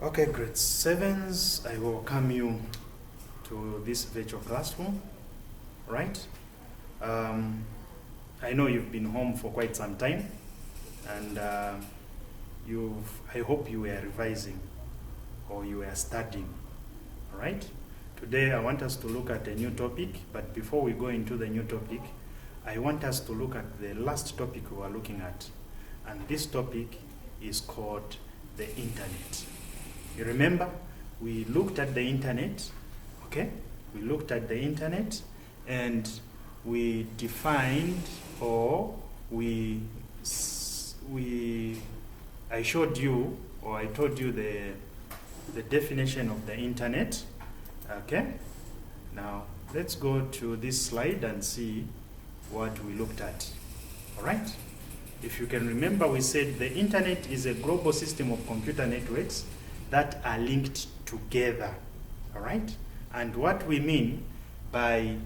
Okay, grade 7s, I welcome you to this virtual classroom, right? I know you've been home for quite some time, and I hope you were revising or you were studying, all right? Today I want us to look at a new topic, but before we go into the new topic, I want us to look at the last topic we were looking at, and this topic is called the internet. You remember, we looked at the internet, okay? We looked at the internet and we defined, or I showed you, or I told you the definition of the internet, okay? Now, let's go to this slide and see what we looked at, all right? If you can remember, we said the internet is a global system of computer networks that are linked together, all right? And what we mean by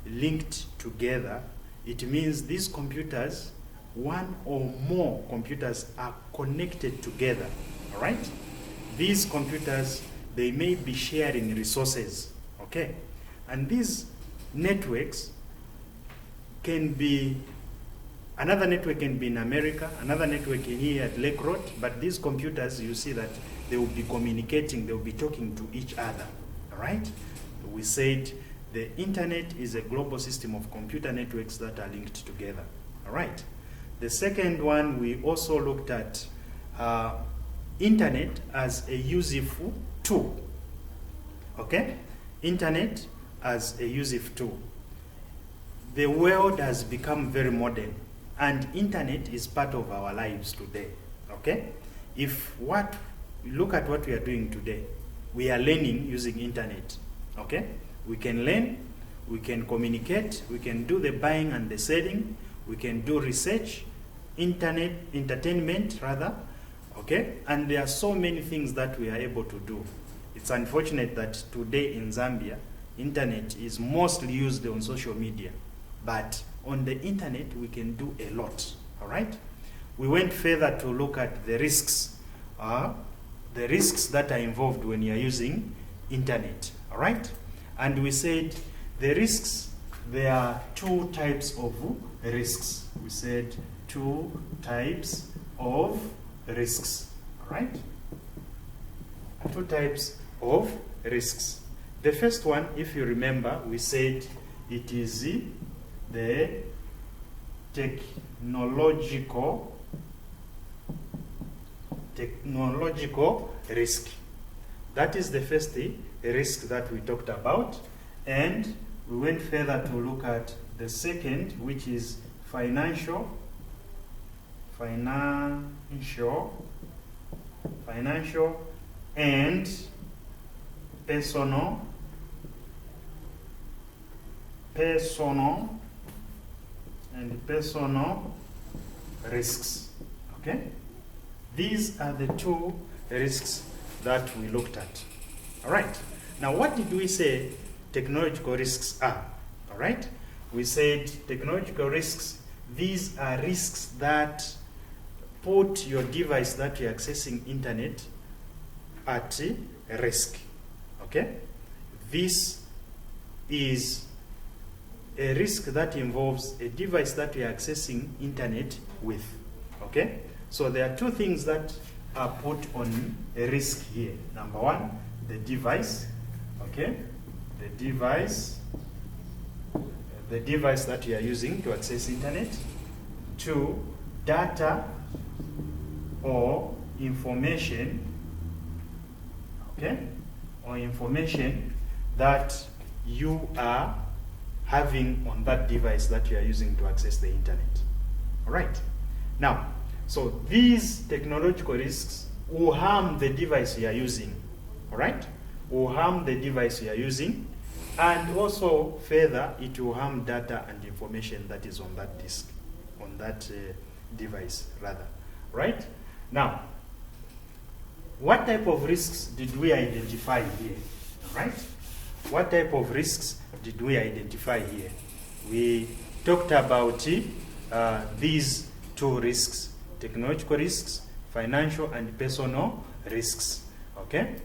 linked together, it means these computers, one or more computers are connected together, all right? These computers, they may be sharing resources, okay? And these networks can be, another network can be in America, another network in here at Lake Road, but these computers, you see that they will be communicating, they will be talking to each other, all right? We said the internet is a global system of computer networks that are linked together, all right? The second one, we also looked at internet as a useful tool, okay? Internet as a useful tool. The world has become very modern, and internet is part of our lives today, okay? Look at what we are doing today. We are learning using internet, okay? We can learn, we can communicate, we can do the buying and the selling, we can do research, entertainment rather, okay? And there are so many things that we are able to do. It's unfortunate that today in Zambia, internet is mostly used on social media, but on the internet we can do a lot, all right? We went further to look at the risks that are involved when you are using internet, all right? And we said the risks, there are two types of risks. We said two types of risks, all right? Two types of risks. The first one, if you remember, we said it is the technological risk. That is the first risk that we talked about, and we went further to look at the second, which is financial and personal risks, okay? These are the two risks that we looked at, all right? Now, what did we say technological risks are, all right? We said technological risks, these are risks that put your device that you're accessing internet at risk, okay? This is a risk that involves a device that we are accessing internet with, okay? So there are two things that are put on a risk here. Number one, the device, okay? The device that you are using to access internet. Two, data or information, okay? Or information that you are having on that device that you are using to access the internet, all right? Now, so these technological risks will harm the device you are using, all right? Will harm the device you are using, and also further, it will harm data and information that is on that disk, on that device rather, right? Now, what type of risks did we identify here, all right? What type of risks did we identify here? We talked about these two risks, technological risks, financial and personal risks, Okay?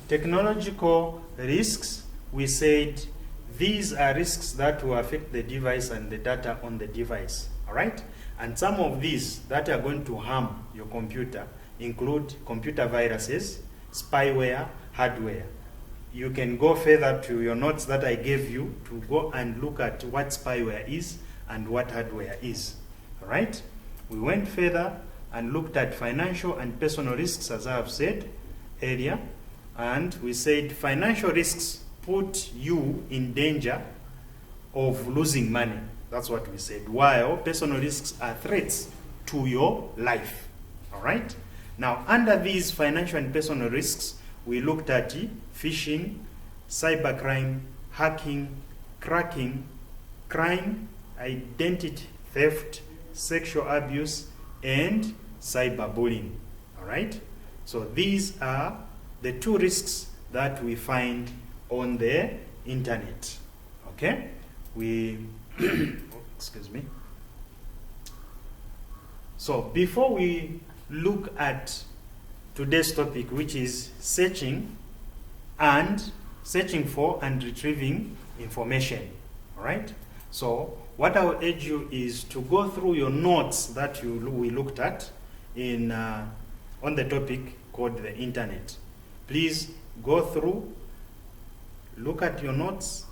Technological risks, we said these are risks that will affect the device and the data on the device. All right? And some of these that are going to harm your computer include computer viruses, spyware, hardware. You can go further to your notes that I gave you to go and look at what spyware is and what hardware is. All right? We went further and looked at financial and personal risks, as I have said earlier. And we said financial risks put you in danger of losing money. That's what we said. While personal risks are threats to your life. All right? Now, under these financial and personal risks, we looked at phishing, cybercrime, hacking, cracking, crime, identity theft, sexual abuse, and cyberbullying. All right? So these are the two risks that we find on the internet. Okay? Excuse me. So before we look at today's topic, which is searching for and retrieving information. All right? So what I will urge you is to go through your notes that we looked at on the topic called the internet. Please go through, look at your notes,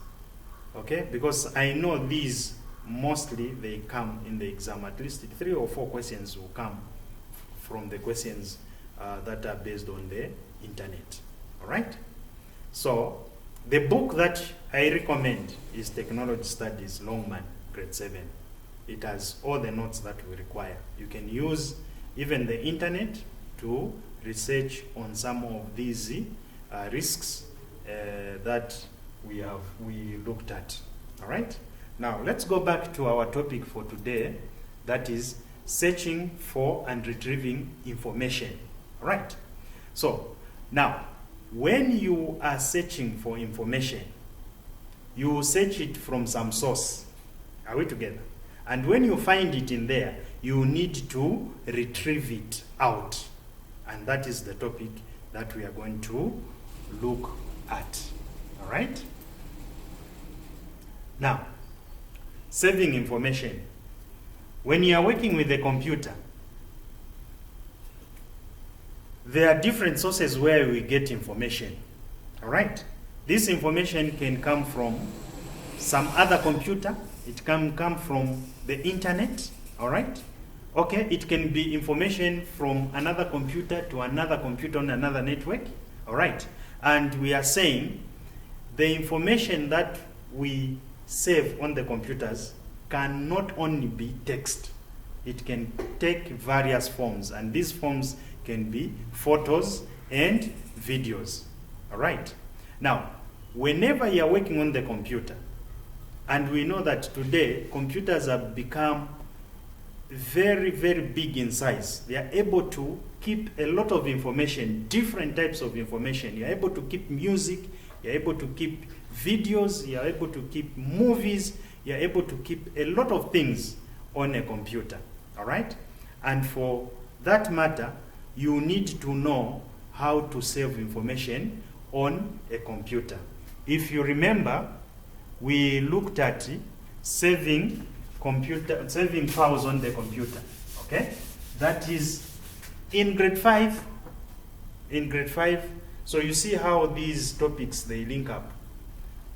okay? Because I know these mostly they come in the exam. At least 3 or 4 questions will come from the questions that are based on the internet. All right? So the book that I recommend is Technology Studies, Longman, grade 7. It has all the notes that we require. You can use even the internet to research on some of these risks that we looked at. All right? Now, let's go back to our topic for today, that is searching for and retrieving information. All right? So, now, when you are searching for information, you search it from some source. Are we together? And when you find it in there, you need to retrieve it out. And that is the topic that we are going to look at. All right? Now, saving information. When you are working with a computer, there are different sources where we get information. All right? This information can come from some other computer. It can come from the internet. All right? Okay, it can be information from another computer to another computer on another network. All right? And we are saying the information that we save on the computers can not only be text. It can take various forms, and these forms can be photos and videos. All right? Now, whenever you are working on the computer, and we know that today computers have become very, very big in size. They are able to keep a lot of information, different types of information. You're able to keep music, you're able to keep videos, you're able to keep movies, you're able to keep a lot of things on a computer. All right? And for that matter, you need to know how to save information on a computer. If you remember, we looked at saving files on the computer. Okay? That is in grade 5. In grade 5, so you see how these topics they link up.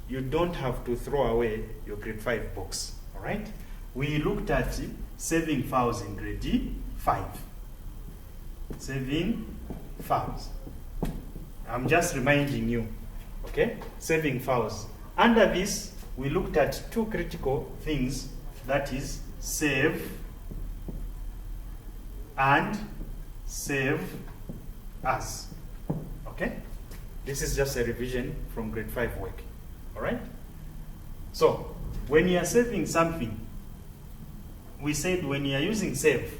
You don't have to throw away your grade 5 books. All right? We looked at saving files in grade 5. Saving files. I'm just reminding you. Okay? Saving files. Under this, we looked at 2 critical things, that is save and save as. Okay? This is just a revision from grade 5 work. All right? So, when you are saving something, we said when you are using save,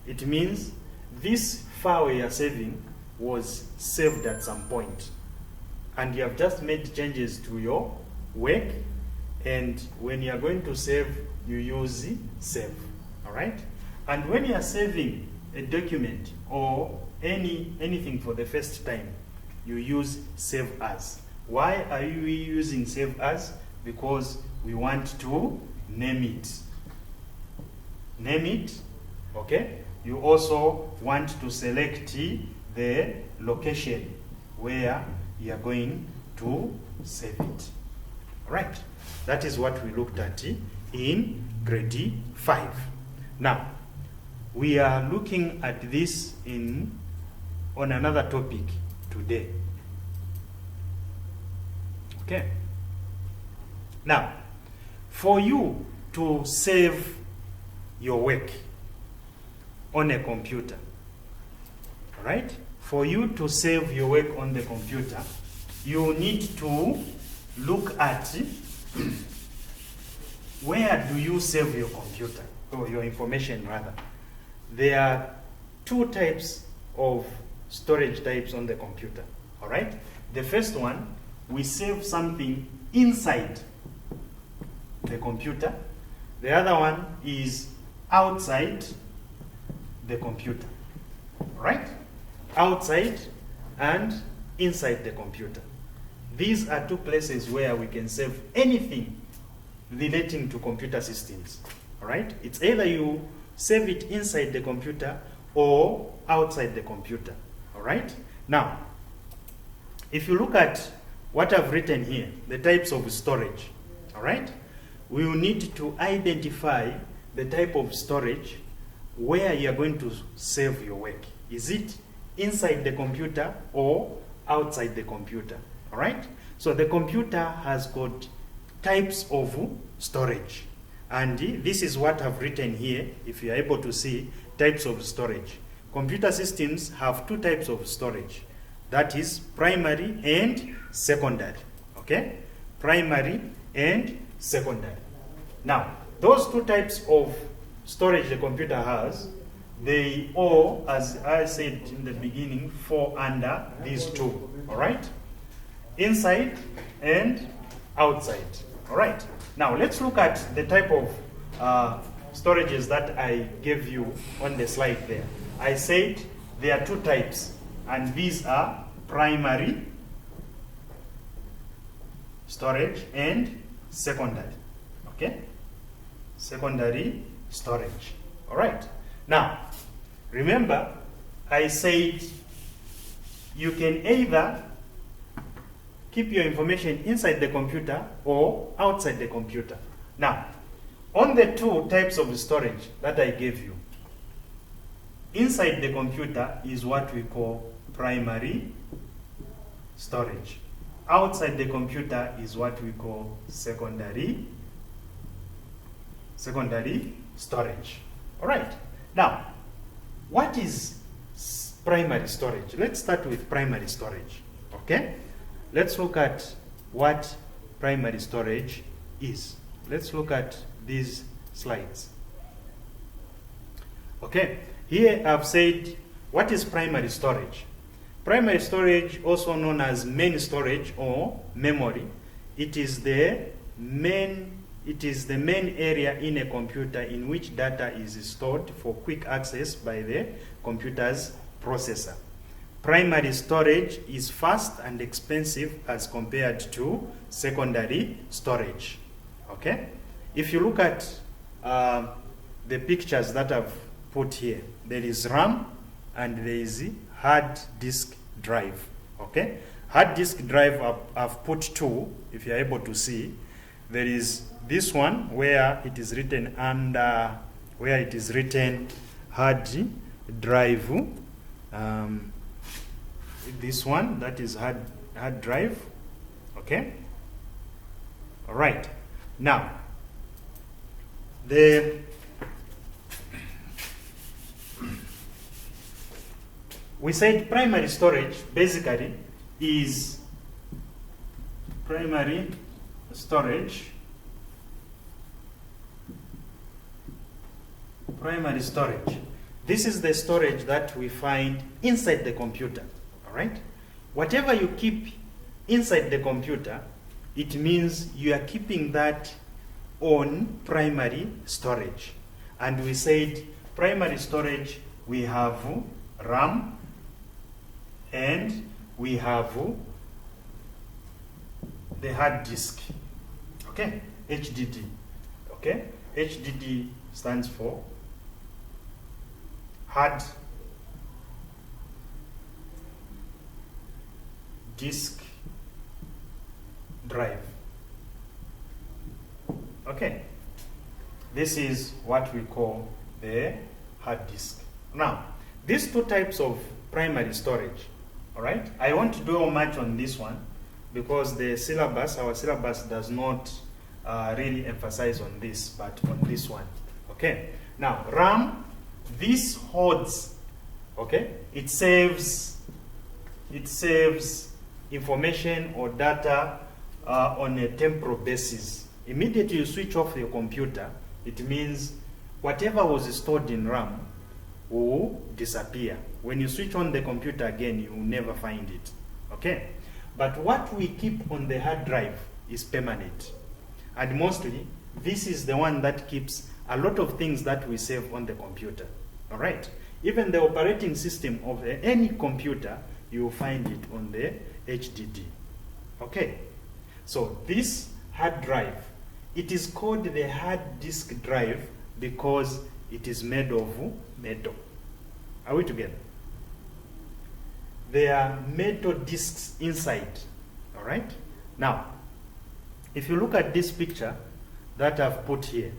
it means this file you are saving was saved at some point, and you have just made changes to your work, and when you are going to save, you use save. All right? And when you are saving a document or anything for the first time, you use save as. Why are we using save as? Because we want to name it. Name it, okay? You also want to select the location where you are going to save it. Right? That is what we looked at in grade 5. Now, we are looking at this on another topic today. Okay. Now, for you to save your work on a computer, right? For you to save your work on the computer, you need to look at where do you save your computer, or your information rather. There are two types of storage types on the computer, all right? The first one, we save something inside the computer. The other one is outside the computer, right? Outside and inside the computer. These are two places where we can save anything relating to computer systems, all right? It's either you save it inside the computer or outside the computer, all right? Now, if you look at what I've written here, the types of storage, all right? We will need to identify the type of storage where you're going to save your work. Is it inside the computer or outside the computer, all right? So the computer has got types of storage. And this is what I've written here, if you're able to see, types of storage. Computer systems have two types of storage. That is primary and secondary, okay? Primary and secondary. Now, those two types of storage the computer has, they all, as I said in the beginning, fall under these two, all right? Inside and outside, all right? Now, let's look at the type of storages that I gave you on the slide there. I said there are two types, and these are primary storage and secondary, okay? Secondary storage, all right? Now, remember, I said you can either keep your information inside the computer or outside the computer. Now, on the two types of storage that I gave you, inside the computer is what we call primary storage. Outside the computer is what we call secondary storage. All right. Now, what is primary storage? Let's start with primary storage, okay? Let's look at what primary storage is. Let's look at these slides. Okay, here I've said, what is primary storage? Primary storage, also known as main storage or memory, it is the main area in a computer in which data is stored for quick access by the computer's processor. Primary storage is fast and expensive as compared to secondary storage. Okay? If you look at the pictures that I've put here, there is RAM and there is hard disk drive. Okay? Hard disk drive I've put two, if you're able to see. There is this one where it is written under, where it is written hard drive. This one, that is hard drive. Okay? All right. Now, we said primary storage basically is primary storage. Primary storage. This is the storage that we find inside the computer. All right? Whatever you keep inside the computer, it means you are keeping that on primary storage. And we said primary storage we have RAM, and we have the hard disk. Okay, HDD. Okay, HDD stands for hard disk drive. Okay, this is what we call the hard disk. Now, these two types of primary storage, all right, I won't dwell much on this one because the syllabus, our syllabus does not really emphasize on this, but on this one. Okay, now RAM, this holds, okay, it saves information or data on a temporal basis. Immediately you switch off your computer, it means whatever was stored in RAM will disappear. When you switch on the computer again, you will never find it. Okay? But what we keep on the hard drive is permanent. And mostly, this is the one that keeps a lot of things that we save on the computer. All right? Even the operating system of any computer, you will find it on the HDD. Okay? So this hard drive, it is called the hard disk drive because it is made of metal. Are we together? There are metal discs inside. All right? Now, if you look at this picture that I've put here,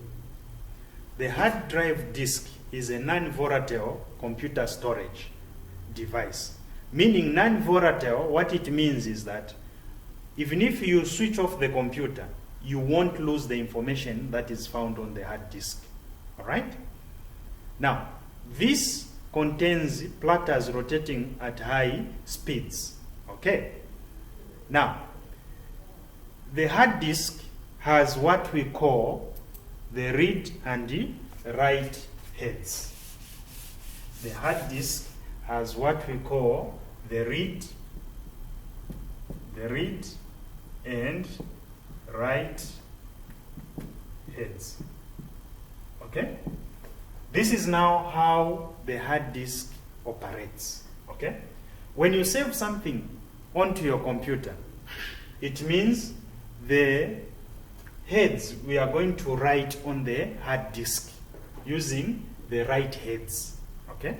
the hard drive disk is a non-volatile computer storage device. Meaning non-volatile, what it means is that even if you switch off the computer, you won't lose the information that is found on the hard disk. All right? Now, this contains platters rotating at high speeds. Okay? Now, the hard disk has what we call the read and the write heads. The hard disk has what we call the read and write heads. Okay? This is now how the hard disk operates. Okay? When you save something onto your computer, it means the heads we are going to write on the hard disk using the write heads. Okay?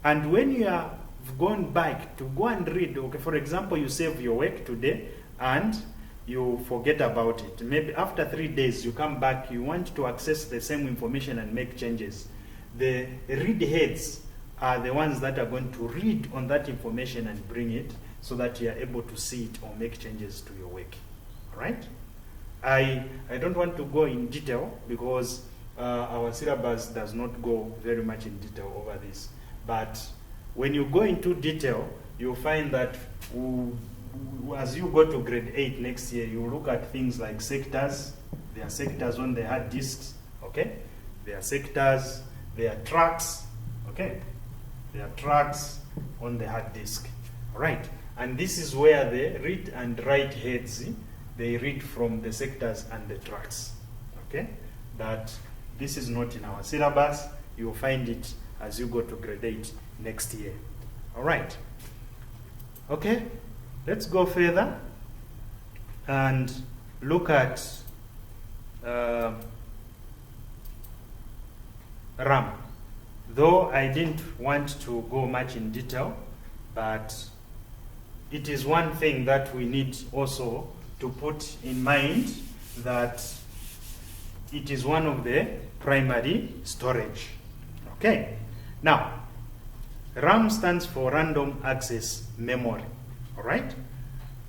And when you have gone back to go and read, okay, for example, you save your work today and you forget about it. Maybe after 3 days you come back, you want to access the same information and make changes. The read heads are the ones that are going to read on that information and bring it so that you are able to see it or make changes to your work. All right? I don't want to go in detail because our syllabus does not go very much in detail over this. But when you go into detail, you'll find that as you go to grade 8 next year, you look at things like sectors. There are sectors on the hard disks, okay? There are sectors, there are tracks, okay? There are tracks on the hard disk, all right? And this is where the read and write heads, they read from the sectors and the tracks, okay? But this is not in our syllabus. You'll find it as you go to grade 8 next year, all right? Okay? Let's go further and look at RAM. Though I didn't want to go much in detail, but it is one thing that we need also to put in mind, that it is one of the primary storage. Okay? Now, RAM stands for Random Access Memory. All right?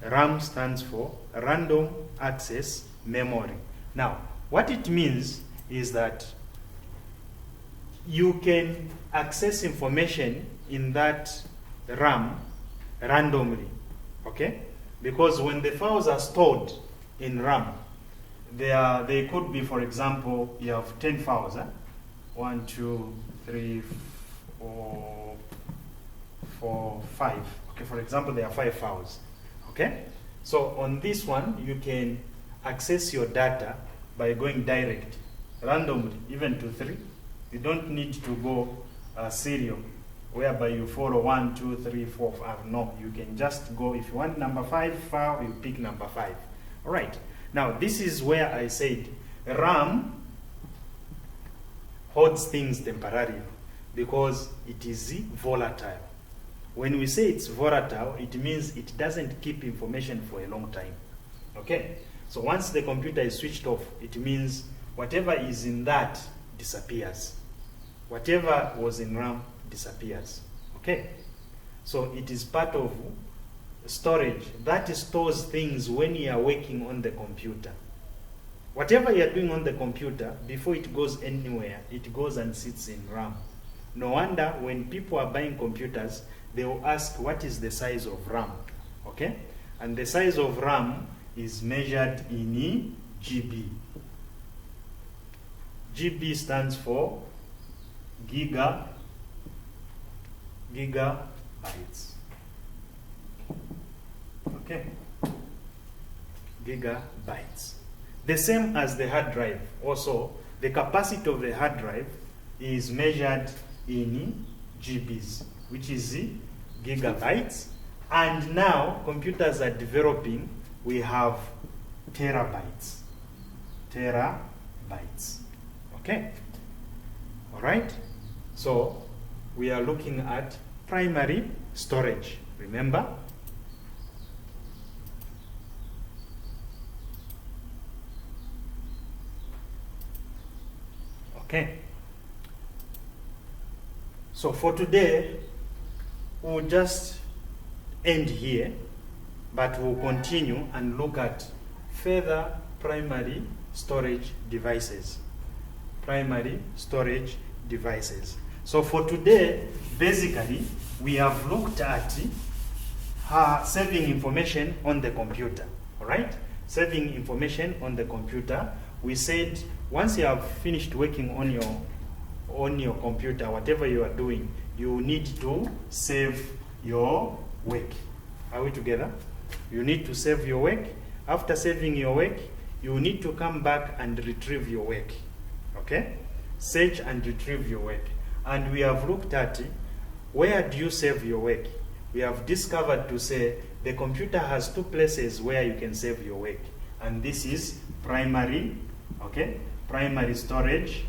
RAM stands for Random Access Memory. Now, what it means is that you can access information in that RAM randomly, okay? Because when the files are stored in RAM, they could be, for example, you have 10 files, 1, 2, 3, 4, 5. Okay, for example, there are 5 files. Okay? So on this one, you can access your data by going direct, randomly, even to 3. You don't need to go serial, whereby you follow 1, 2, 3, 4, 5. No, you can just go, if you want number 5 file, you pick number 5. All right. Now, this is where I said RAM holds things temporarily because it is volatile. When we say it's volatile, it means it doesn't keep information for a long time. Okay? So once the computer is switched off, it means whatever is in that disappears. Whatever was in RAM disappears. Okay? So it is part of storage that stores things when you are working on the computer. Whatever you are doing on the computer, before it goes anywhere, it goes and sits in RAM. No wonder when people are buying computers, they will ask what is the size of RAM. Okay? And the size of RAM is measured in GB. GB stands for gigabytes. Okay? Gigabytes. The same as the hard drive. Also, the capacity of the hard drive is measured in GBs, which is gigabytes. And now computers are developing, we have terabytes. Terabytes. Okay? All right? So we are looking at primary storage. Remember? Okay. So for today, we'll just end here, but we'll continue and look at further primary storage devices. Primary storage devices. So for today, basically, we have looked at saving information on the computer. All right? Saving information on the computer. We said once you have finished working on your computer, whatever you are doing, you need to save your work. Are we together? You need to save your work. After saving your work, you need to come back and retrieve your work. Okay? Search and retrieve your work. And we have looked at where do you save your work. We have discovered to say the computer has two places where you can save your work. And this is primary, okay? Primary storage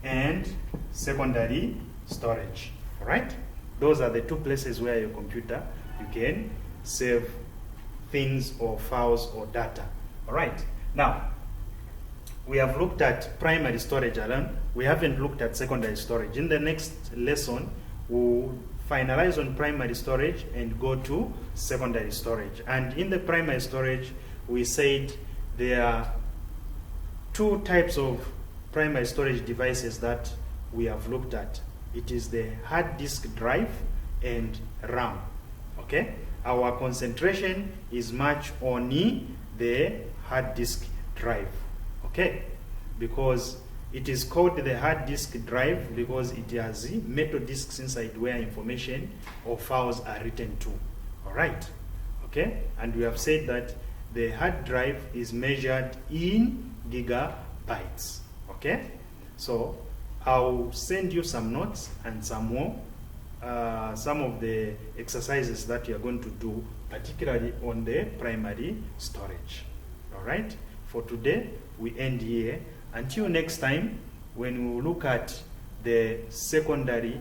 and secondary storage. All right? Those are the two places where your computer, you can save things or files or data. All right? Now, we have looked at primary storage alone. We haven't looked at secondary storage. In the next lesson, we'll finalize on primary storage and go to secondary storage. And in the primary storage, we said there are two types of primary storage devices that we have looked at. It is the hard disk drive and RAM. Okay? Our concentration is much on the hard disk drive. Okay? Because it is called the hard disk drive because it has metal disks inside where information or files are written to. All right? Okay? And we have said that the hard drive is measured in gigabytes. Okay? So I'll send you some notes and some more, some of the exercises that you are going to do, particularly on the primary storage. All right? For today, we end here. Until next time, when we look at the secondary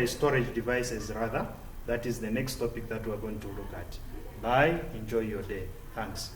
storage devices rather, that is the next topic that we're going to look at. Bye. Enjoy your day. Thanks.